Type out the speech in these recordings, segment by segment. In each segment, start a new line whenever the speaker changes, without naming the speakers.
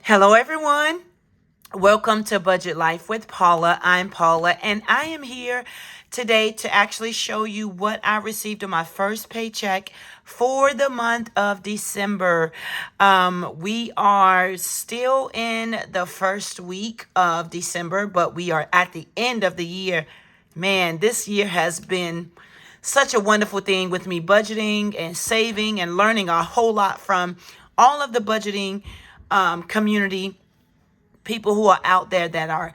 Hello, everyone. Welcome to Budget Life with Paula. I'm Paula, and I am here today to actually show you what I received on my first paycheck for the month of December. We are still in the first week of December, but we are at the end of the year. Man, this year has been such a wonderful thing with me budgeting and saving and learning a whole lot from all of the budgeting community people who are out there that are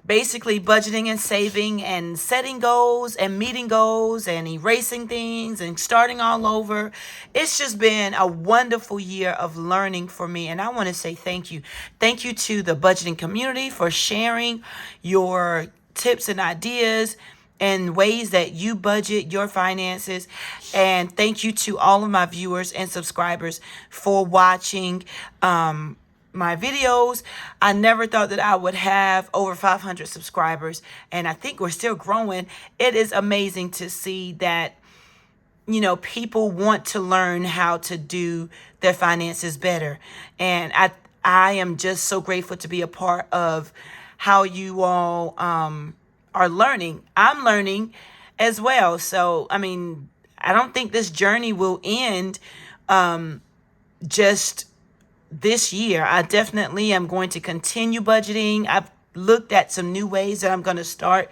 basically budgeting and saving and setting goals and meeting goals and erasing things and starting all over. It's just been a wonderful year of learning for me. And I want to say thank you. Thank you to the budgeting community for sharing your tips and ideas and ways that you budget your finances. And thank you to all of my viewers and subscribers for watching my videos. I never thought that I would have over 500 subscribers, and I think we're still growing. It is amazing to see that, people want to learn how to do their finances better. And I am just so grateful to be a part of how you all are learning. I'm learning as well. So, I don't think this journey will end just this year. I definitely am going to continue budgeting. I've looked at some new ways that I'm going to start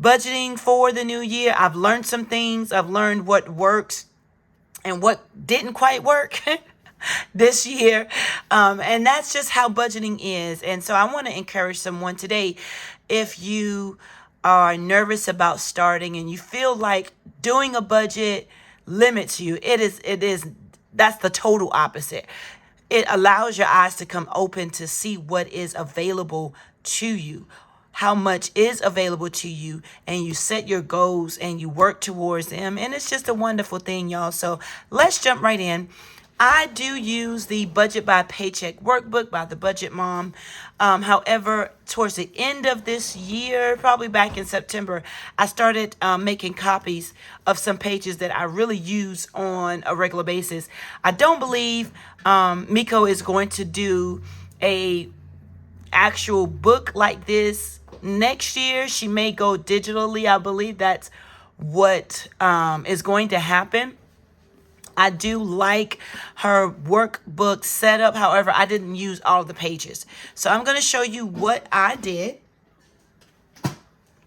budgeting for the new year. I've learned some things. I've learned what works and what didn't quite work this year. And that's just how budgeting is. And so I want to encourage someone today, if you are nervous about starting and you feel like doing a budget limits you, that's the total opposite. It allows your eyes to come open to see what is available to you, how much is available to you, and you set your goals and you work towards them. And it's just a wonderful thing, y'all. So let's jump right in. I do use the Budget by Paycheck workbook by the Budget Mom. However, towards the end of this year, probably back in September, I started making copies of some pages that I really use on a regular basis. I don't believe Miko is going to do a actual book like this next year. She may go digitally. I believe that's what is going to happen. I do like her workbook setup. However, I didn't use all the pages. So I'm going to show you what I did.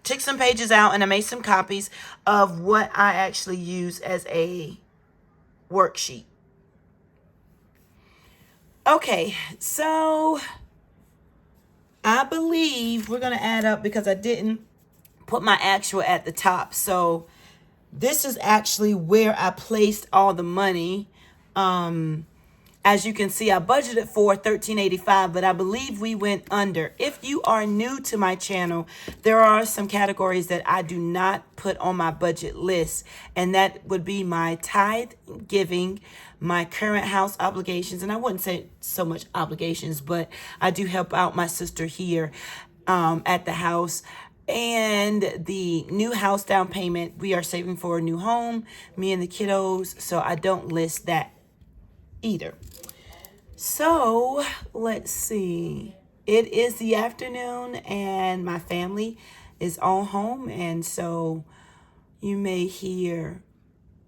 Took some pages out and I made some copies of what I actually use as a worksheet. Okay, so I believe we're going to add up because I didn't put my actual at the top. So this is actually where I placed all the money. As you can see, I budgeted for $13.85, but I believe we went under. If you are new to my channel, there are some categories that I do not put on my budget list, and that would be my tithe giving, my current house obligations, and I wouldn't say so much obligations, but I do help out my sister here at the house. And the new house down payment, we are saving for a new home, me and the kiddos, so I don't list that either. So let's see. It is the afternoon and my family is all home, and so you may hear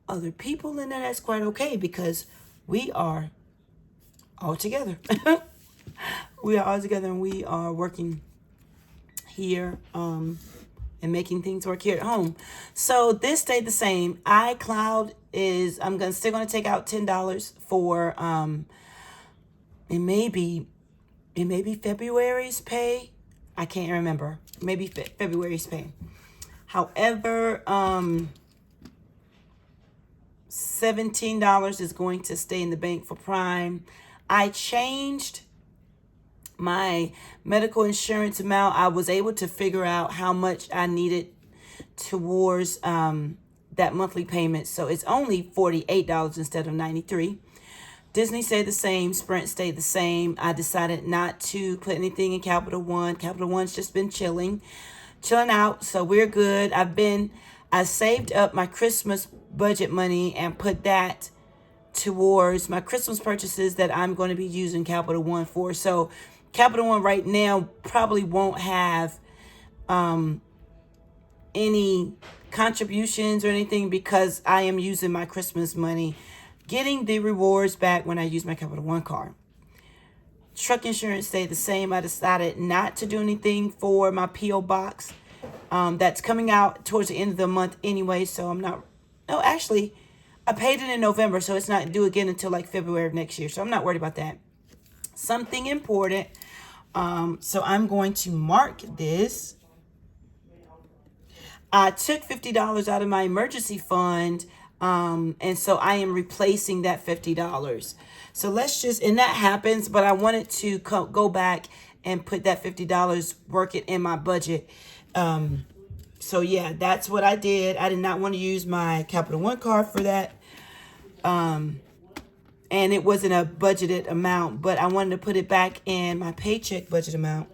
other people, and that's quite okay because we are all together. We are all together and we are working here and making things work here at home. So this stayed the same. iCloud is, still gonna take out $10 for it may be February's pay. I can't remember. Maybe February's pay. However, $17 is going to stay in the bank for Prime. I changed my medical insurance amount. I was able to figure out how much I needed towards that monthly payment. So it's only $48 instead of $93. Disney stayed the same. Sprint stayed the same. I decided not to put anything in Capital One. Capital One's just been chilling out. So we're good. I saved up my Christmas budget money and put that towards my Christmas purchases that I'm going to be using Capital One for. So Capital One right now probably won't have any contributions or anything because I am using my Christmas money, getting the rewards back when I use my Capital One card. Truck insurance stayed the same. I decided not to do anything for my P.O. box. That's coming out towards the end of the month anyway, so I'm not... No, actually, I paid it in November, so it's not due again until like February of next year, so I'm not worried about that. Something important. So I'm going to mark this. I took $50 out of my emergency fund, and so I am replacing that $50. So let's just, and that happens, but I wanted to go back and put that $50, work it in my budget. So yeah, that's what I did. I did not want to use my Capital One card for that. And it wasn't a budgeted amount, but I wanted to put it back in my paycheck budget amount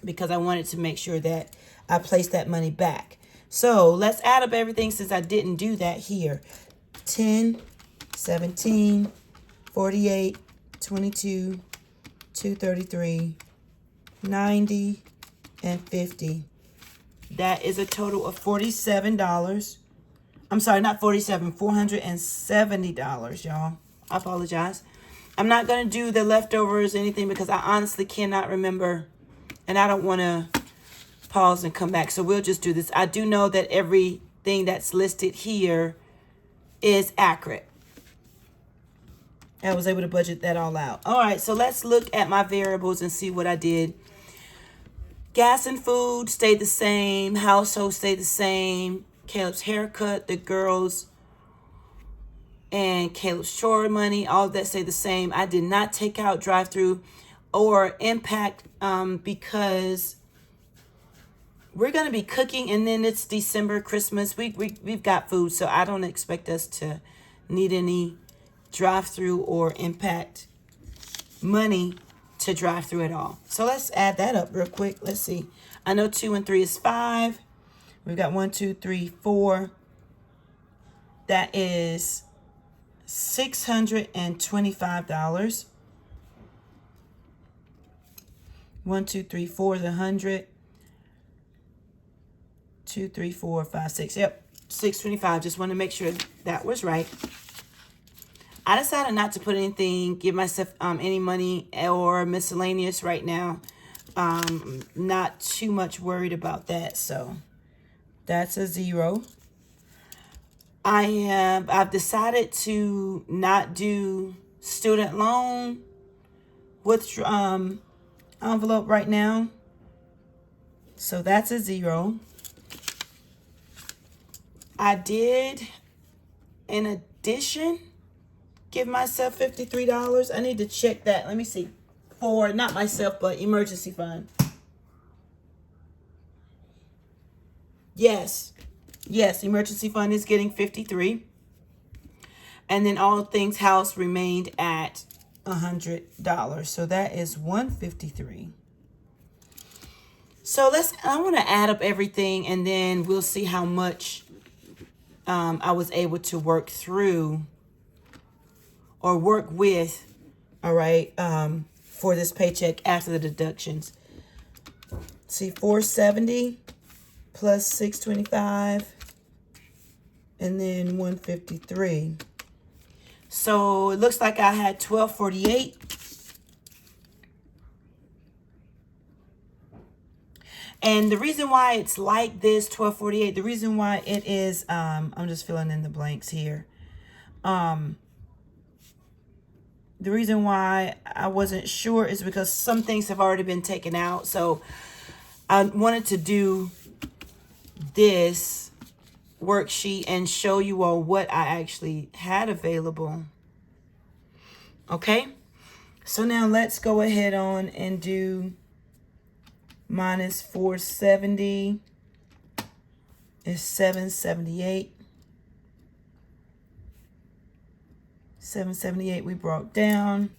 because I wanted to make sure that I placed that money back. So let's add up everything since I didn't do that here. 10, 17, 48, 22, 233, 90, and 50. That is a total of $47. I'm sorry, not 47, $470, y'all. I apologize. I'm not going to do the leftovers or anything because I honestly cannot remember. And I don't want to pause and come back. So we'll just do this. I do know that everything that's listed here is accurate. I was able to budget that all out. All right, so let's look at my variables and see what I did. Gas and food stayed the same. Household stayed the same. Caleb's haircut, the girls, and Caleb's chore money, all of that stayed the same. I did not take out drive-through or impact because we're going to be cooking, and then it's December, Christmas. We've got food, so I don't expect us to need any drive-through or impact money to drive through at all. So let's add that up real quick. Let's see. I know 2 and 3 is 5. We've got 1, 2, 3, 4. That is $625. 1, 2, 3, 4 is 100. 2, 3, 4, 5, 6. Yep, 625. Just want to make sure that was right. I decided not to put anything, give myself any money or miscellaneous right now. Not too much worried about that, so that's a 0. I've decided to not do student loan with envelope right now, so that's a 0. I did, in addition, give myself $53. I need to check that. Let me see. For not myself, but emergency fund. Yes, emergency fund is getting $53. And then all things house remained at $100. So that is $153. So I want to add up everything, and then we'll see how much I was able to work through or work with, all right, for this paycheck after the deductions. See, 470 plus 625, and then 153. So it looks like I had 1248. And the reason why it's like this, 1248, the reason why it is, I'm just filling in the blanks here. The reason why I wasn't sure is because some things have already been taken out. So I wanted to do this worksheet and show you all what I actually had available. Okay. So now let's go ahead on and do minus 470 is 778. 778 we brought down,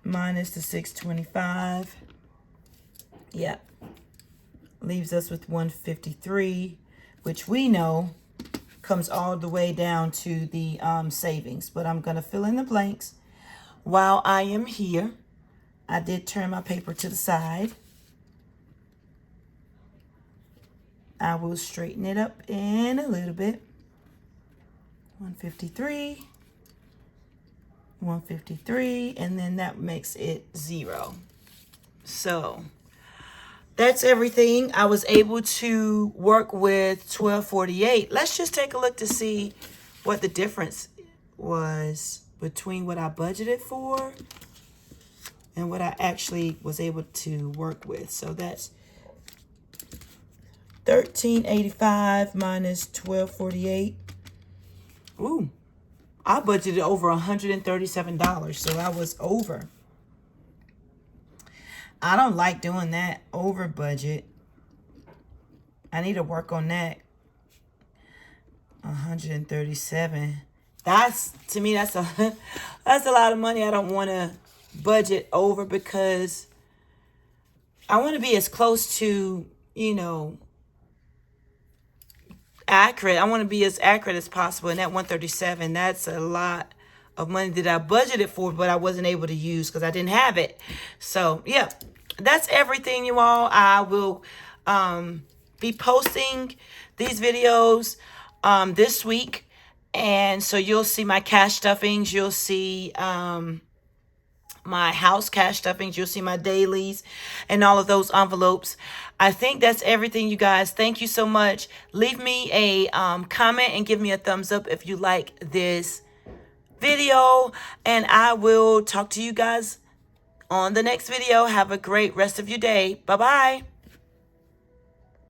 minus the 625. Yep. Leaves us with 153, which we know comes all the way down to the savings. But I'm going to fill in the blanks while I am here. I did turn my paper to the side. I will straighten it up in a little bit. 153, 153, and then that makes it 0. So that's everything. I was able to work with 1248. Let's just take a look to see what the difference was between what I budgeted for and what I actually was able to work with. So that's 1385 minus 1248. Ooh, I budgeted over $137, so I was over. I don't like doing that, over budget. I need to work on that. 137. That's, to me, that's a that's a lot of money. I don't want to budget over because I want to be as close to, accurate. I want to be as accurate as possible. And that 137, that's a lot of money that I budgeted for, but I wasn't able to use because I didn't have it. So yeah, that's everything, you all. I will be posting these videos this week. And so you'll see my cash stuffings. You'll see my house cash stuffings. You'll see my dailies and all of those envelopes. I think that's everything, you guys. Thank you so much. Leave me a comment and give me a thumbs up if you like this video. And I will talk to you guys on the next video. Have a great rest of your day. Bye-bye.